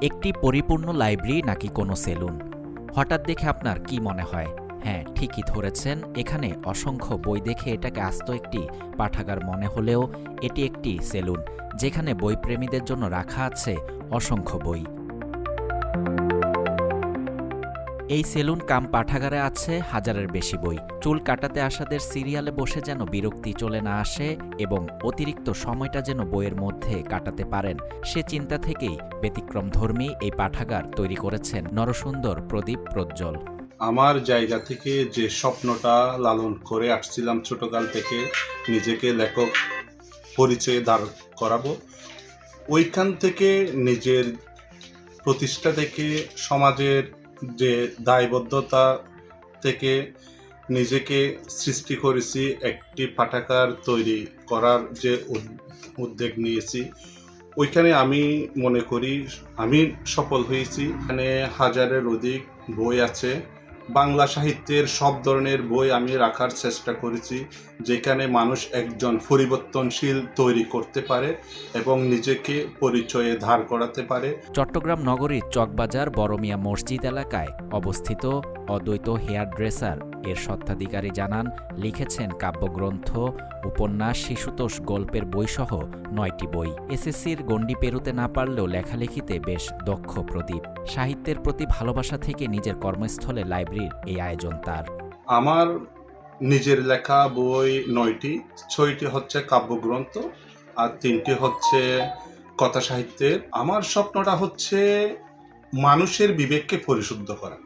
একটি পরিপূর্ণ লাইব্রেরি নাকি কোনো সেলুন? হঠাৎ দেখে আপনার কি মনে হয়? হ্যাঁ, ঠিকই ধরেছেন। এখানে অসংখ্য বই দেখে এটাকে আস্ত একটি পাঠাগার মনে হলেও এটি একটি সেলুন, যেখানে বইপ্রেমীদের জন্য রাখা আছে অসংখ্য বই। এই সেলুন কাম পাঠাগারে আছে হাজারের বেশি বই। চুল কাটাতে আসাদের সিরিয়ালে বসে যেন বিরক্তি চলে না আসে এবং অতিরিক্ত সময়টা যেন বইয়ের মধ্যে কাটাতে পারেন, সে চিন্তা থেকেই ব্যতিক্রমধর্মী এই পাঠাগার তৈরি করেছেন নরসুন্দর প্রদীপ প্রজ্জ্বল। আমার জায়গা থেকে যে স্বপ্নটা লালন করে আসছিলাম ছোটকাল থেকে, নিজেকে লেখক পরিচয়ে দাঁড় করাবো, ওইখান থেকে নিজের প্রতিষ্ঠা থেকে সমাজের যে দায়বদ্ধতা থেকে নিজেকে সৃষ্টি করেছি, একটি পাঠাগার তৈরি করার যে উদ্যোগ নিয়েছি, ওইখানে আমি মনে করি আমি সফল হয়েছি। এখানে হাজারের অধিক বই আছে। বাংলা সাহিত্যের সব ধরনের বই আমি রাখার চেষ্টা করেছি, যেখানে মানুষ একজন পরিবর্তনশীল তৈরি করতে পারে এবং নিজেকে পরিচয়ে ধার করাতে পারে। চট্টগ্রাম নগরীর চকবাজার বড়মিয়া মসজিদ এলাকায় অবস্থিত অদ্বৈত হেয়ার ড্রেসার এর স্বত্বাধিকারী জানান, লিখেছেন কাব্যগ্রন্থ, উপন্যাস, শিশুতোষ, গল্পের বইসহ 9টি বই। এসএসসির গণ্ডি পেরুতে না পারলেও লেখালেখিতে বেশ দক্ষ প্রদীপ। সাহিত্যের প্রতি ভালোবাসা থেকে নিজের কর্মস্থলে লাইব্রেরির এই আয়োজন তার। আমার নিজের লেখা বই 9টি, 6টি হচ্ছে কাব্যগ্রন্থ আর 3টি হচ্ছে কথা সাহিত্যের। আমার স্বপ্নটা হচ্ছে মানুষের বিবেককে পরিশুদ্ধ করা,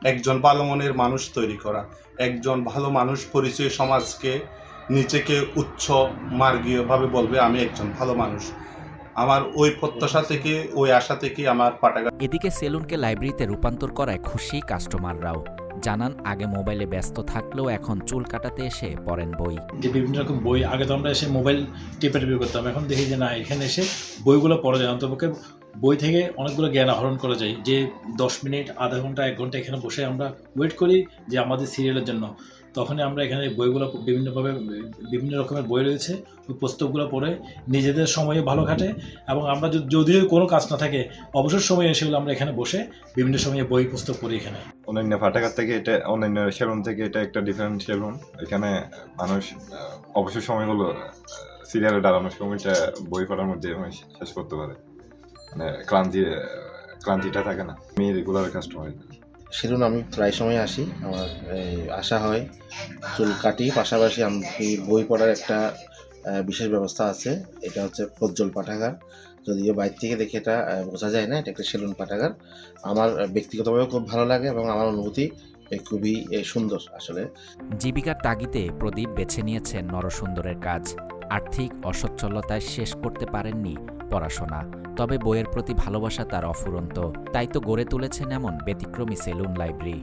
একজন ভালো মনের মানুষ তৈরি করা, একজন ভালো মানুষ পরিচয় সমাজকে নিজেকে উচ্চ মার্গীয়ভাবে বলবে আমি একজন ভালো মানুষ। আমার ওই প্রত্যাশা থেকে, ওই আশা থেকে আমার পাঠাগার। এদিকে সেলুনকে লাইব্রেরিতে রূপান্তর করায় খুশি কাস্টমাররাও। জানান, আগে মোবাইলে ব্যস্ত থাকলেও এখন চুল কাটাতে এসে পড়েন বই। যে বিভিন্ন রকম বই, আগে তো আমরা এসে মোবাইল টিপে করতাম, এখন দেখি যে না, এখানে এসে বইগুলো পড়া যায়, অন্তপক্ষে বই থেকে অনেকগুলো জ্ঞান আহরণ করা যায়। যে 10 মিনিট, আধা ঘন্টা, 1 ঘন্টা এখানে বসে আমরা ওয়েট করি যে আমাদের সিরিয়ালের জন্য, তখনই আমরা এখানে বইগুলো বিভিন্নভাবে বিভিন্ন রকমের বই রয়েছে, ওই পুস্তকগুলো পড়ে নিজেদের সময়ে ভালো কাটে। এবং আমরা যদিও কোনো কাজ না থাকে, অবসর সময়ে সেগুলো আমরা এখানে বসে বিভিন্ন সময়ে বই পুস্তক পড়ি। এখানে অন্যান্য পাঠাগার থেকে এটা, অন্যান্য সেলুন থেকে এটা একটা ডিফারেন্ট সেলুন। এখানে মানুষ অবসর সময়গুলো সিরিয়ালে দাঁড়ানোর সময়টা বই পড়ার মধ্যে শেষ করতে পারে, মানে ক্লান্তিটা থাকে না। আমি রেগুলার কাস্টমার। সেলুন আমি প্রায় সময় আসি, আমার আসা হয়, চুল কাটি, পাশাপাশি আমি বই পড়ার একটা বিশেষ ব্যবস্থা আছে। এটা হচ্ছে প্রজ্জ্বল পাঠাগার। যদিও বাইরে থেকে দেখে এটা বোঝা যায় না, এটা একটা সেলুন পাঠাগার। আমার ব্যক্তিগতভাবেও খুব ভালো লাগে এবং আমার অনুভূতি খুবই সুন্দর। আসলে জীবিকার তাগিদে প্রদীপ বেছে নিয়েছেন নরসুন্দরের কাজ। আর্থিক অসচ্ছলতায় শেষ করতে পারেননি পড়াশোনা, তবে বইয়ের প্রতি ভালোবাসা তার অফুরন্ত। তাই তো গড়ে তুলেছেন এমন ব্যতিক্রমী সেলুন লাইব্রেরি।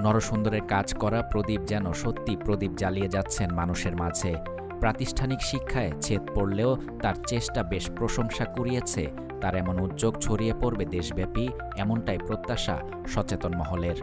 নরসুন্দরের কাজ করা প্রদীপ যেন সত্যি প্রদীপ জ্বালিয়ে যাচ্ছেন মানুষের মাঝে। প্রাতিষ্ঠানিক শিক্ষায় ছেদ পড়লেও তার চেষ্টা বেশ প্রশংসা কুড়িয়েছে। তার এমন উদ্যোগ ছড়িয়ে পড়বে দেশব্যাপী, এমনটাই প্রত্যাশা সচেতন মহলের।